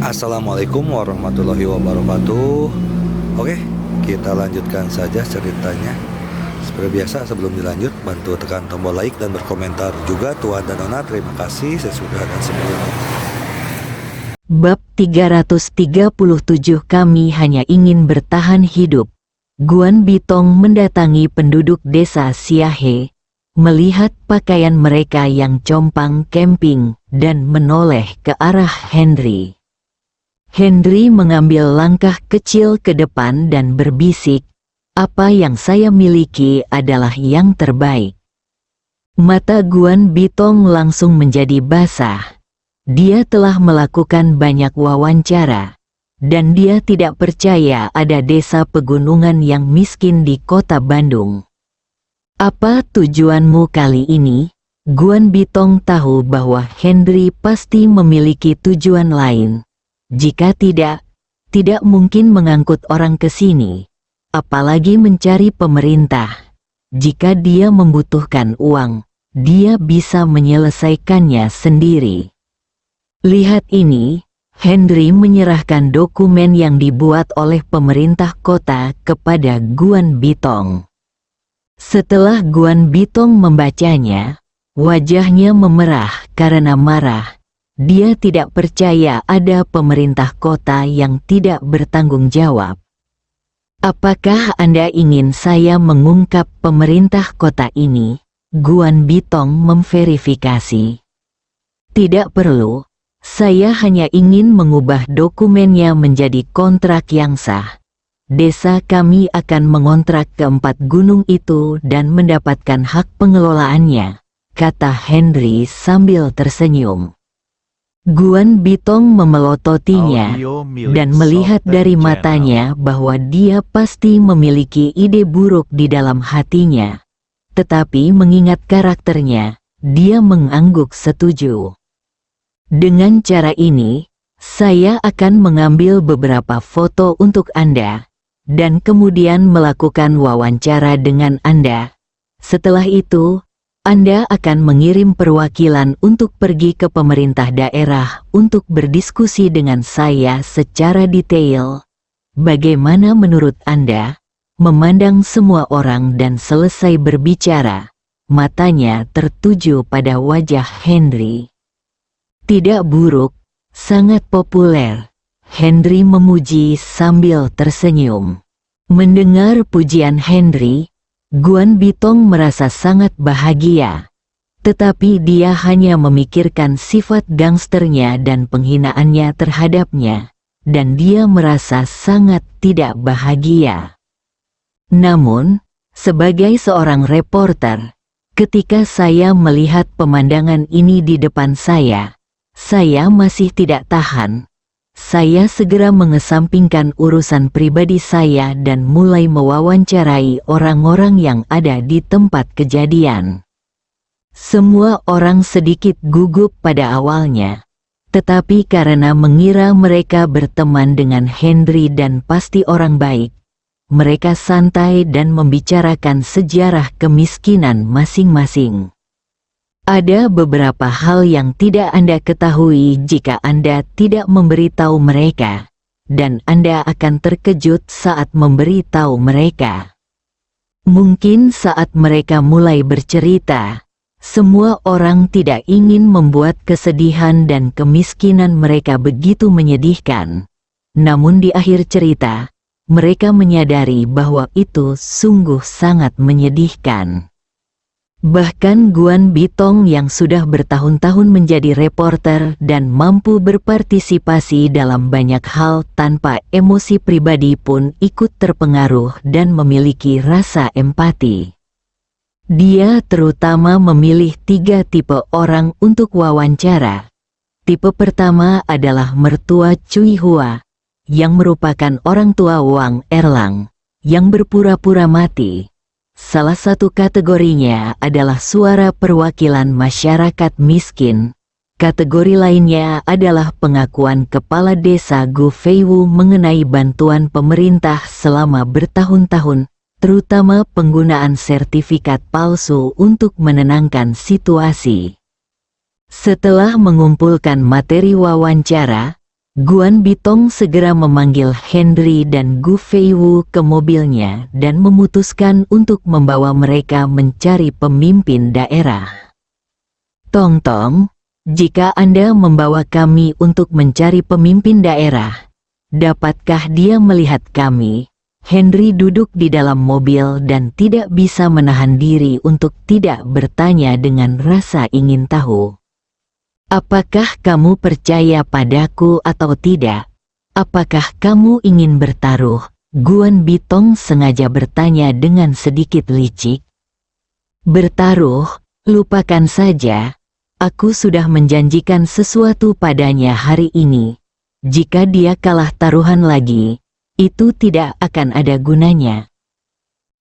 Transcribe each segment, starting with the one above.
Assalamualaikum warahmatullahi wabarakatuh. Oke, kita lanjutkan saja ceritanya. Seperti biasa, sebelum dilanjut, bantu tekan tombol like dan berkomentar juga Tuan dan Nona. Terima kasih sesudah dan sebelumnya. Bab 337. Kami hanya ingin bertahan hidup. Guan Bitong mendatangi penduduk desa Siahe, melihat pakaian mereka yang compang camping, dan menoleh ke arah Henry. Henry mengambil langkah kecil ke depan dan berbisik, "Apa yang saya miliki adalah yang terbaik." Mata Guan Bitong langsung menjadi basah. Dia telah melakukan banyak wawancara, dan dia tidak percaya ada desa pegunungan yang miskin di kota Bandung. "Apa tujuanmu kali ini?" Guan Bitong tahu bahwa Henry pasti memiliki tujuan lain. Jika tidak mungkin mengangkut orang ke sini, apalagi mencari pemerintah. Jika dia membutuhkan uang, dia bisa menyelesaikannya sendiri. Lihat ini, Henry menyerahkan dokumen yang dibuat oleh pemerintah kota kepada Guan Bitong. Setelah Guan Bitong membacanya, wajahnya memerah karena marah. Dia tidak percaya ada pemerintah kota yang tidak bertanggung jawab. "Apakah Anda ingin saya mengungkap pemerintah kota ini?" Guan Bitong memverifikasi. "Tidak perlu. Saya hanya ingin mengubah dokumennya menjadi kontrak yang sah. Desa kami akan mengontrak keempat gunung itu dan mendapatkan hak pengelolaannya," kata Henry sambil tersenyum. Guan Bitong memelototinya dan melihat dari matanya bahwa dia pasti memiliki ide buruk di dalam hatinya. Tetapi mengingat karakternya, dia mengangguk setuju. "Dengan cara ini, saya akan mengambil beberapa foto untuk Anda, dan kemudian melakukan wawancara dengan Anda. Setelah itu, Anda akan mengirim perwakilan untuk pergi ke pemerintah daerah untuk berdiskusi dengan saya secara detail. Bagaimana menurut Anda?" Memandang semua orang dan selesai berbicara, matanya tertuju pada wajah Henry. "Tidak buruk, sangat populer," Henry memuji sambil tersenyum. Mendengar pujian Henry, Guan Bitong merasa sangat bahagia. Tetapi dia hanya memikirkan sifat gangsternya dan penghinaannya terhadapnya, dan dia merasa sangat tidak bahagia. Namun, sebagai seorang reporter, ketika saya melihat pemandangan ini di depan saya masih tidak tahan. Saya segera mengesampingkan urusan pribadi saya dan mulai mewawancarai orang-orang yang ada di tempat kejadian. Semua orang sedikit gugup pada awalnya, tetapi karena mengira mereka berteman dengan Henry dan pasti orang baik, mereka santai dan membicarakan sejarah kemiskinan masing-masing. Ada beberapa hal yang tidak Anda ketahui jika Anda tidak memberitahu mereka, dan Anda akan terkejut saat memberitahu mereka. Mungkin saat mereka mulai bercerita, semua orang tidak ingin membuat kesedihan dan kemiskinan mereka begitu menyedihkan. Namun di akhir cerita, mereka menyadari bahwa itu sungguh sangat menyedihkan. Bahkan Guan Bitong yang sudah bertahun-tahun menjadi reporter dan mampu berpartisipasi dalam banyak hal tanpa emosi pribadi pun ikut terpengaruh dan memiliki rasa empati. Dia terutama memilih 3 tipe orang untuk wawancara. Tipe pertama adalah mertua Cui Hua, yang merupakan orang tua Wang Erlang, yang berpura-pura mati. Salah satu kategorinya adalah suara perwakilan masyarakat miskin. Kategori lainnya adalah pengakuan kepala desa Gu Feiwu mengenai bantuan pemerintah selama bertahun-tahun, terutama penggunaan sertifikat palsu untuk menenangkan situasi. Setelah mengumpulkan materi wawancara, Guan Bitong segera memanggil Henry dan Gu Feiwu ke mobilnya dan memutuskan untuk membawa mereka mencari pemimpin daerah. Tong Tong, jika Anda membawa kami untuk mencari pemimpin daerah, dapatkah dia melihat kami? Henry duduk di dalam mobil dan tidak bisa menahan diri untuk tidak bertanya dengan rasa ingin tahu. Apakah kamu percaya padaku atau tidak? Apakah kamu ingin bertaruh? Guan Bitong sengaja bertanya dengan sedikit licik. Bertaruh, lupakan saja. Aku sudah menjanjikan sesuatu padanya hari ini. Jika dia kalah taruhan lagi, itu tidak akan ada gunanya.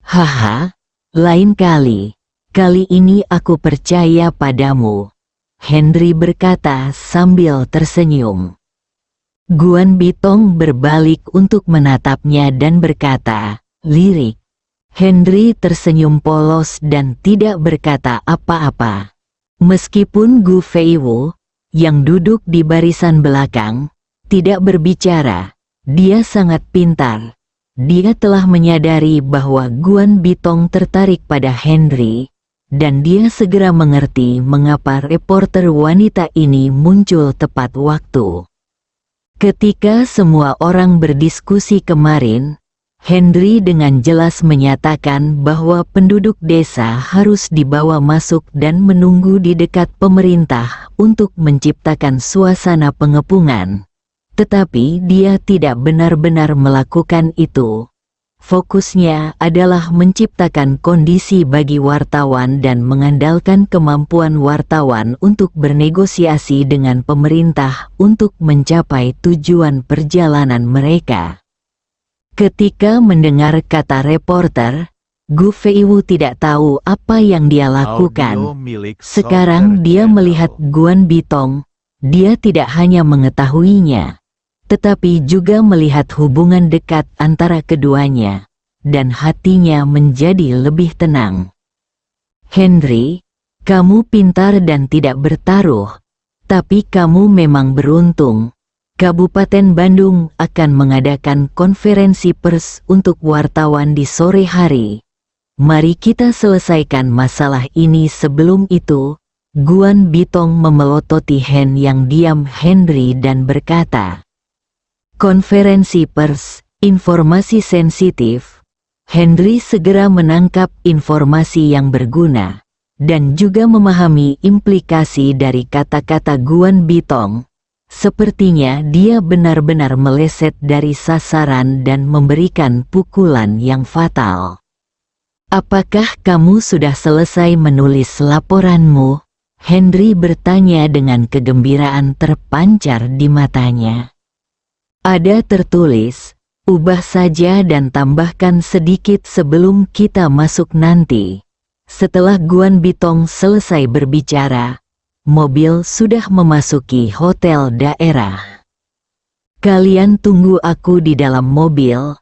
Haha, lain kali. Kali ini aku percaya padamu. Henry berkata sambil tersenyum. Guan Bitong berbalik untuk menatapnya dan berkata, lirik. Henry tersenyum polos dan tidak berkata apa-apa. Meskipun Gu Feiwu, yang duduk di barisan belakang, tidak berbicara, dia sangat pintar. Dia telah menyadari bahwa Guan Bitong tertarik pada Henry, dan dia segera mengerti mengapa reporter wanita ini muncul tepat waktu. Ketika semua orang berdiskusi kemarin, Henry dengan jelas menyatakan bahwa penduduk desa harus dibawa masuk dan menunggu di dekat pemerintah untuk menciptakan suasana pengepungan. Tetapi dia tidak benar-benar melakukan itu. Fokusnya adalah menciptakan kondisi bagi wartawan dan mengandalkan kemampuan wartawan untuk bernegosiasi dengan pemerintah untuk mencapai tujuan perjalanan mereka. Ketika mendengar kata reporter, Gu Feiwu tidak tahu apa yang dia lakukan. Sekarang dia melihat Guan Bitong, dia tidak hanya mengetahuinya, tetapi juga melihat hubungan dekat antara keduanya, dan hatinya menjadi lebih tenang. Henry, kamu pintar dan tidak bertaruh, tapi kamu memang beruntung. Kabupaten Bandung akan mengadakan konferensi pers untuk wartawan di sore hari. Mari kita selesaikan masalah ini sebelum itu. Guan Bitong memelototi Hen yang diam Henry dan berkata, konferensi pers, informasi sensitif. Henry segera menangkap informasi yang berguna, dan juga memahami implikasi dari kata-kata Guan Bitong. Sepertinya dia benar-benar meleset dari sasaran dan memberikan pukulan yang fatal. Apakah kamu sudah selesai menulis laporanmu? Henry bertanya dengan kegembiraan terpancar di matanya. Ada tertulis, ubah saja dan tambahkan sedikit sebelum kita masuk nanti. Setelah Guan Bitong selesai berbicara, mobil sudah memasuki hotel daerah. Kalian tunggu aku di dalam mobil.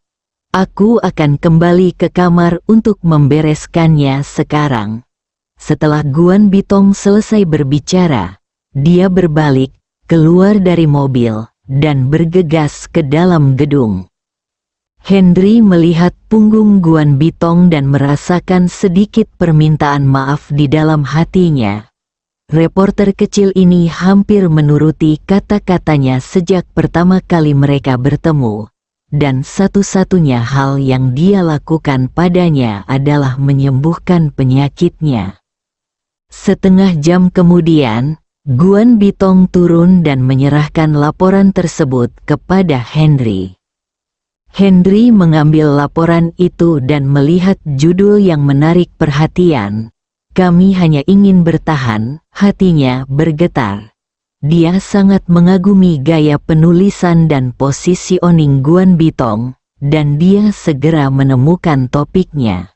Aku akan kembali ke kamar untuk membereskannya sekarang. Setelah Guan Bitong selesai berbicara, dia berbalik, keluar dari mobil, dan bergegas ke dalam gedung. Henry melihat punggung Guan Bitong dan merasakan sedikit permintaan maaf di dalam hatinya. Reporter kecil ini hampir menuruti kata-katanya sejak pertama kali mereka bertemu, dan satu-satunya hal yang dia lakukan padanya adalah menyembuhkan penyakitnya. Setengah jam kemudian, Guan Bitong turun dan menyerahkan laporan tersebut kepada Henry. Henry mengambil laporan itu dan melihat judul yang menarik perhatian. Kami hanya ingin bertahan, hatinya bergetar. Dia sangat mengagumi gaya penulisan dan positioning Guan Bitong, dan dia segera menemukan topiknya.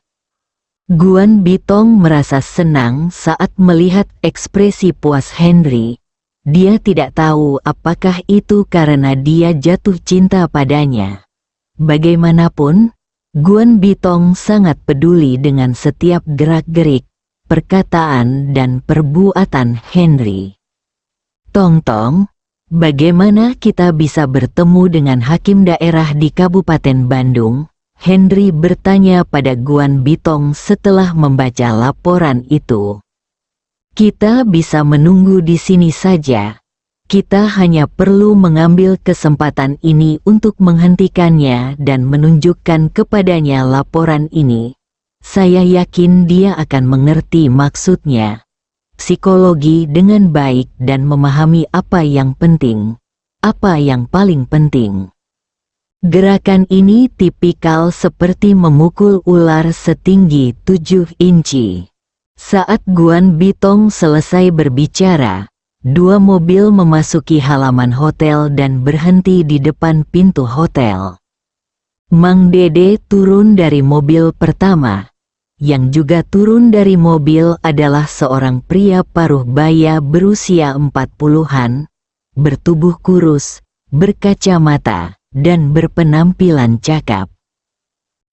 Guan Bitong merasa senang saat melihat ekspresi puas Henry. Dia tidak tahu apakah itu karena dia jatuh cinta padanya. Bagaimanapun, Guan Bitong sangat peduli dengan setiap gerak-gerik, perkataan dan perbuatan Henry. Tong Tong, Bagaimana kita bisa bertemu dengan hakim daerah di Kabupaten Bandung? Henry bertanya pada Guan Bitong setelah membaca laporan itu. Kita bisa menunggu di sini saja. Kita hanya perlu mengambil kesempatan ini untuk menghentikannya dan menunjukkan kepadanya laporan ini. Saya yakin dia akan mengerti maksudnya. Psikologi dengan baik dan memahami apa yang penting, apa yang paling penting. Gerakan ini tipikal seperti memukul ular setinggi 7 inci. Saat Guan Bitong selesai berbicara, 2 mobil memasuki halaman hotel dan berhenti di depan pintu hotel. Mang Dede turun dari mobil pertama. Yang juga turun dari mobil adalah seorang pria paruh baya berusia 40-an, bertubuh kurus, berkacamata, dan berpenampilan cakap.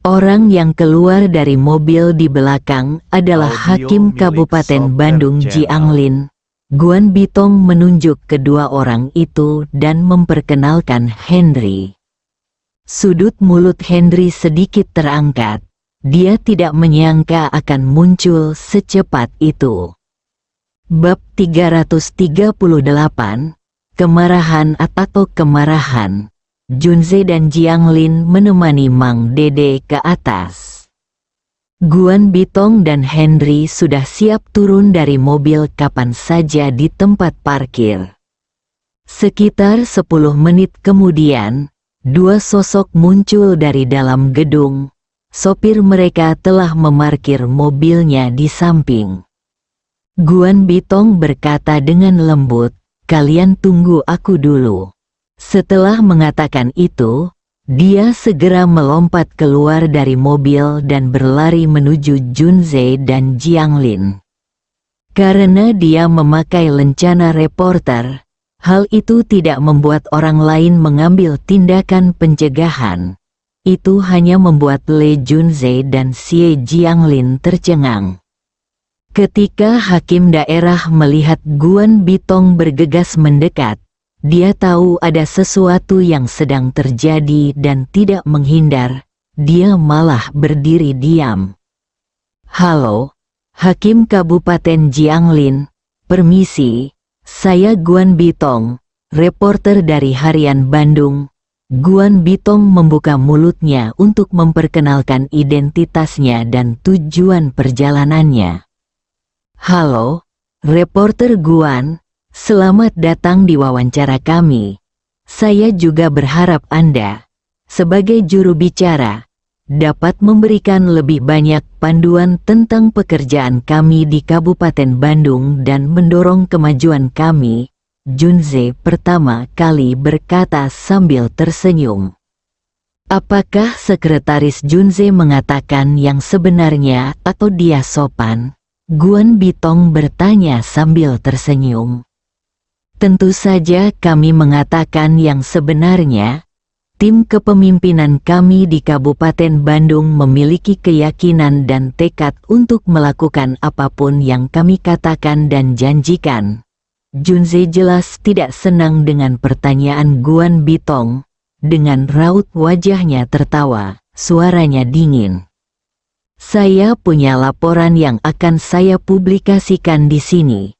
Orang yang keluar dari mobil di belakang adalah Hakim Kabupaten Bandung Jianglin. Guan Bitong menunjuk kedua orang itu dan memperkenalkan Henry. Sudut mulut Henry sedikit terangkat. Dia tidak menyangka akan muncul secepat itu. Bab 338, Kemarahan atau Kemarahan. Junze dan Jianglin menemani Mang Dede ke atas. Guan Bitong dan Henry sudah siap turun dari mobil kapan saja di tempat parkir. Sekitar 10 menit kemudian, 2 sosok muncul dari dalam gedung. Sopir mereka telah memarkir mobilnya di samping. Guan Bitong berkata dengan lembut, "Kalian tunggu aku dulu." Setelah mengatakan itu, dia segera melompat keluar dari mobil dan berlari menuju Junze dan Jianglin. Karena dia memakai lencana reporter, hal itu tidak membuat orang lain mengambil tindakan pencegahan. Itu hanya membuat Le Junze dan Xie Jianglin tercengang. Ketika hakim daerah melihat Guan Bitong bergegas mendekat, dia tahu ada sesuatu yang sedang terjadi dan tidak menghindar, dia malah berdiri diam. "Halo, Hakim Kabupaten Jianglin, permisi, saya Guan Bitong, reporter dari Harian Bandung." Guan Bitong membuka mulutnya untuk memperkenalkan identitasnya dan tujuan perjalanannya. "Halo, reporter Guan. Selamat datang di wawancara kami. Saya juga berharap Anda, sebagai juru bicara, dapat memberikan lebih banyak panduan tentang pekerjaan kami di Kabupaten Bandung dan mendorong kemajuan kami." Junze pertama kali berkata sambil tersenyum. Apakah sekretaris Junze mengatakan yang sebenarnya atau dia sopan? Guan Bitong bertanya sambil tersenyum. "Tentu saja kami mengatakan yang sebenarnya. Tim kepemimpinan kami di Kabupaten Bandung memiliki keyakinan dan tekad untuk melakukan apapun yang kami katakan dan janjikan." Junze jelas tidak senang dengan pertanyaan Guan Bitong. Dengan raut wajahnya tertawa, suaranya dingin. "Saya punya laporan yang akan saya publikasikan di sini.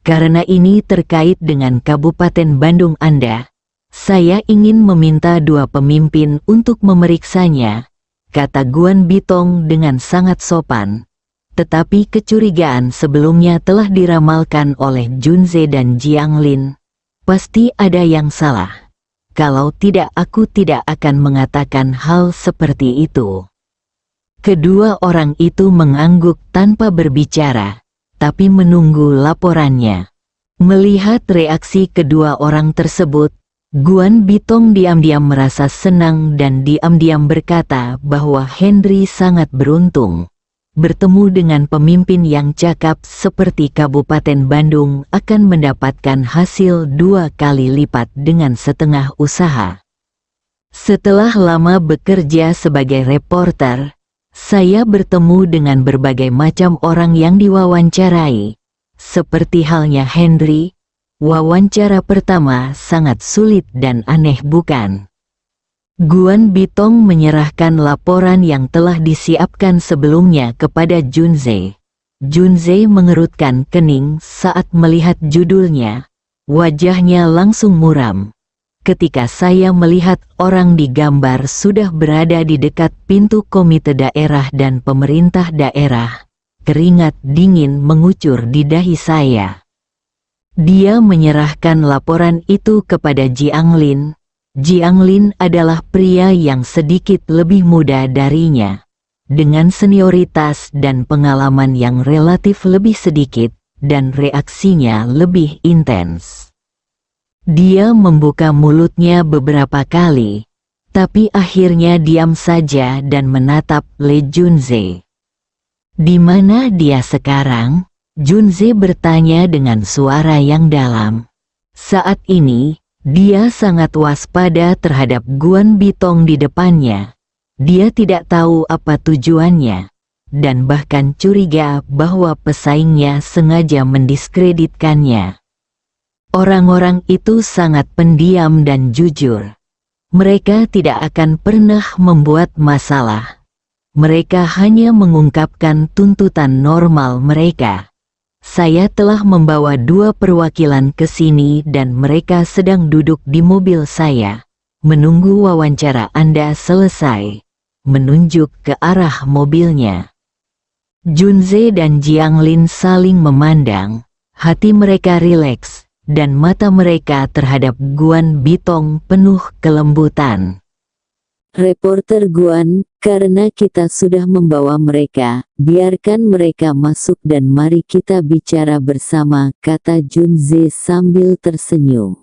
Karena ini terkait dengan Kabupaten Bandung Anda, saya ingin meminta 2 pemimpin untuk memeriksanya," kata Guan Bitong dengan sangat sopan. Tetapi kecurigaan sebelumnya telah diramalkan oleh Junze dan Jianglin. Pasti ada yang salah. Kalau tidak, aku tidak akan mengatakan hal seperti itu. Kedua orang itu mengangguk tanpa berbicara, tapi menunggu laporannya. Melihat reaksi kedua orang tersebut, Guan Bitong diam-diam merasa senang dan diam-diam berkata bahwa Henry sangat beruntung. Bertemu dengan pemimpin yang cakap seperti Kabupaten Bandung akan mendapatkan hasil 2 kali lipat dengan setengah usaha. Setelah lama bekerja sebagai reporter, saya bertemu dengan berbagai macam orang yang diwawancarai, seperti halnya Henry. wawancara pertama sangat sulit dan aneh bukan? Guan Bitong menyerahkan laporan yang telah disiapkan sebelumnya kepada Junze. Junze mengerutkan kening saat melihat judulnya. Wajahnya langsung muram. Ketika saya melihat orang di gambar sudah berada di dekat pintu komite daerah dan pemerintah daerah, keringat dingin mengucur di dahi saya. Dia menyerahkan laporan itu kepada Jiang Lin. Jiang Lin adalah pria yang sedikit lebih muda darinya, dengan senioritas dan pengalaman yang relatif lebih sedikit, dan reaksinya lebih intens. Dia membuka mulutnya beberapa kali, tapi akhirnya diam saja dan menatap Le Junze. "Di mana dia sekarang?" Junze bertanya dengan suara yang dalam. Saat ini, dia sangat waspada terhadap Guan Bitong di depannya. Dia tidak tahu apa tujuannya, dan bahkan curiga bahwa pesaingnya sengaja mendiskreditkannya. Orang-orang itu sangat pendiam dan jujur. Mereka tidak akan pernah membuat masalah. Mereka hanya mengungkapkan tuntutan normal mereka. Saya telah membawa 2 perwakilan ke sini dan mereka sedang duduk di mobil saya, menunggu wawancara Anda selesai, menunjuk ke arah mobilnya. Junze dan Jiang Lin saling memandang, hati mereka rileks, dan mata mereka terhadap Guan Bitong penuh kelembutan. "Reporter Guan, karena kita sudah membawa mereka, biarkan mereka masuk dan mari kita bicara bersama," kata Junze sambil tersenyum.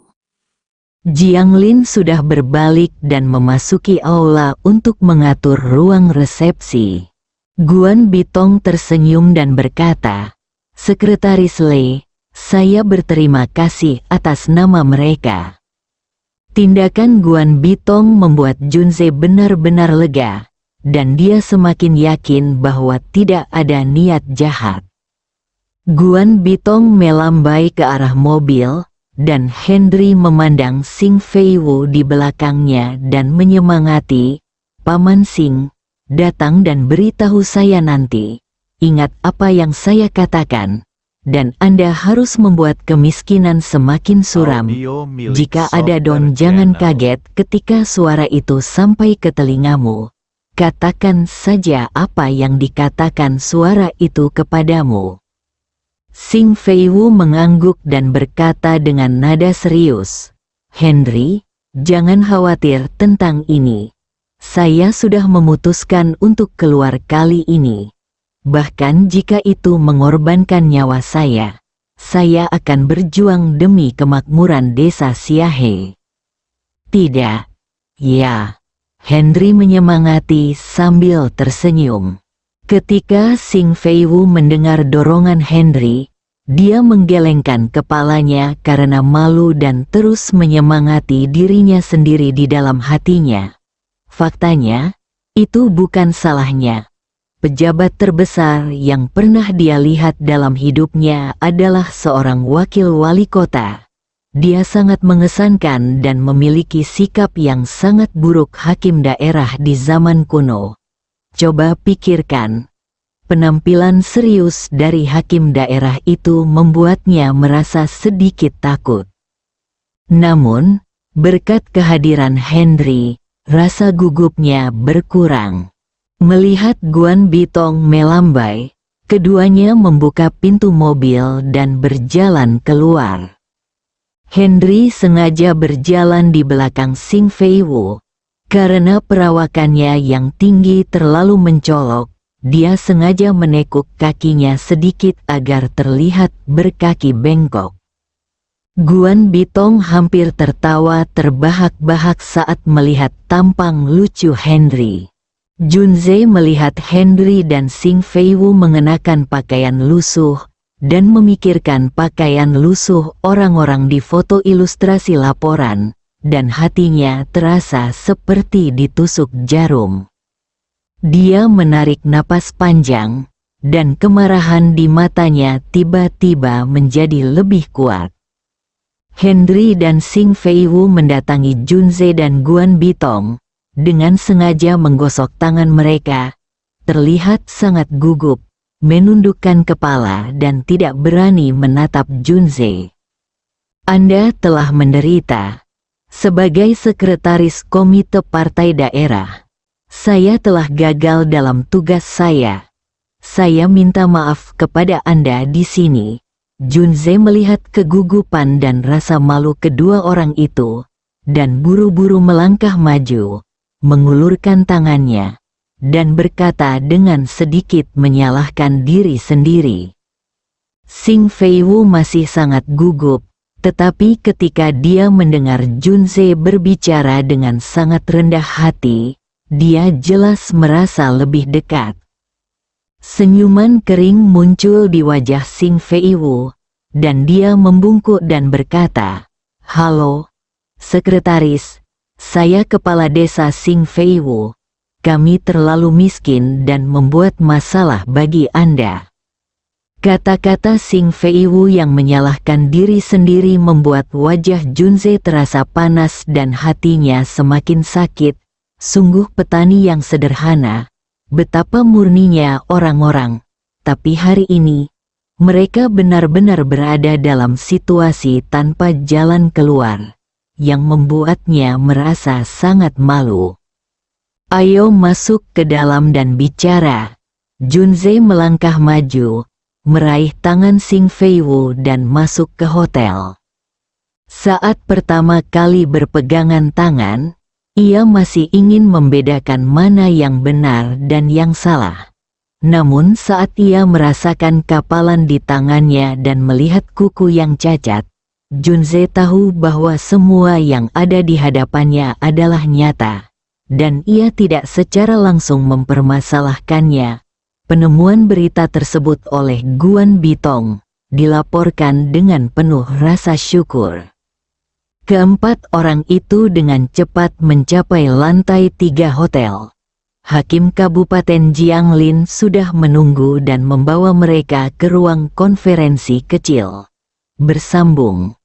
Jiang Lin sudah berbalik dan memasuki aula untuk mengatur ruang resepsi. Guan Bitong tersenyum dan berkata, "Sekretaris Le, saya berterima kasih atas nama mereka." Tindakan Guan Bitong membuat Junze benar-benar lega, dan dia semakin yakin bahwa tidak ada niat jahat. Guan Bitong melambai ke arah mobil, dan Henry memandang Sing Feiwu di belakangnya dan menyemangati, "Paman Sing, datang dan beritahu saya nanti. Ingat apa yang saya katakan. Dan Anda harus membuat kemiskinan semakin suram. Jika ada Don, jangan kaget ketika suara itu sampai ke telingamu. Katakan saja apa yang dikatakan suara itu kepadamu." Sing Feiwu mengangguk dan berkata dengan nada serius, "Henry, jangan khawatir tentang ini. Saya sudah memutuskan untuk keluar kali ini. Bahkan jika itu mengorbankan nyawa saya akan berjuang demi kemakmuran desa Siahe." "Tidak." "Ya." Henry menyemangati sambil tersenyum. Ketika Sing Feiwu mendengar dorongan Henry, dia menggelengkan kepalanya karena malu dan terus menyemangati dirinya sendiri di dalam hatinya. Faktanya, itu bukan salahnya. Pejabat terbesar yang pernah dia lihat dalam hidupnya adalah seorang wakil wali kota. Dia sangat mengesankan dan memiliki sikap yang sangat buruk hakim daerah di zaman kuno. Coba pikirkan, penampilan serius dari hakim daerah itu membuatnya merasa sedikit takut. Namun, berkat kehadiran Henry, rasa gugupnya berkurang. Melihat Guan Bitong melambai, keduanya membuka pintu mobil dan berjalan keluar. Henry sengaja berjalan di belakang Sing Feiwu. Karena perawakannya yang tinggi terlalu mencolok, dia sengaja menekuk kakinya sedikit agar terlihat berkaki bengkok. Guan Bitong hampir tertawa terbahak-bahak saat melihat tampang lucu Henry. Junze melihat Henry dan Sing Feiwu mengenakan pakaian lusuh, dan memikirkan pakaian lusuh orang-orang di foto ilustrasi laporan, dan hatinya terasa seperti ditusuk jarum. Dia menarik napas panjang, dan kemarahan di matanya tiba-tiba menjadi lebih kuat. Henry dan Xing Feiwu mendatangi Junze dan Guan Bitong, dengan sengaja menggosok tangan mereka, terlihat sangat gugup, menundukkan kepala dan tidak berani menatap Junze. Anda telah menderita. Sebagai sekretaris komite partai daerah, saya telah gagal dalam tugas saya. Saya minta maaf kepada Anda di sini. Junze melihat kegugupan dan rasa malu kedua orang itu, dan buru-buru melangkah maju, mengulurkan tangannya, dan berkata dengan sedikit menyalahkan diri sendiri. Xing Feiwu masih sangat gugup, tetapi ketika dia mendengar Junze berbicara dengan sangat rendah hati, dia jelas merasa lebih dekat. Senyuman kering muncul di wajah Xing Feiwu, dan dia membungkuk dan berkata, "Halo, Sekretaris, saya Kepala Desa Xing Feiwu. Kami terlalu miskin dan membuat masalah bagi Anda." Kata-kata Xing Feiwu yang menyalahkan diri sendiri membuat wajah Junze terasa panas dan hatinya semakin sakit. Sungguh petani yang sederhana. Betapa murninya orang-orang, tapi hari ini, mereka benar-benar berada dalam situasi tanpa jalan keluar, yang membuatnya merasa sangat malu. "Ayo masuk ke dalam dan bicara." Junze melangkah maju, meraih tangan Xing Feiwu dan masuk ke hotel. Saat pertama kali berpegangan tangan, ia masih ingin membedakan mana yang benar dan yang salah. Namun saat ia merasakan kapalan di tangannya dan melihat kuku yang cacat, Junze tahu bahwa semua yang ada di hadapannya adalah nyata, dan ia tidak secara langsung mempermasalahkannya. Penemuan berita tersebut oleh Guan Bitong dilaporkan dengan penuh rasa syukur. Keempat orang itu dengan cepat mencapai lantai 3 hotel. Hakim Kabupaten Jianglin sudah menunggu dan membawa mereka ke ruang konferensi kecil. Bersambung.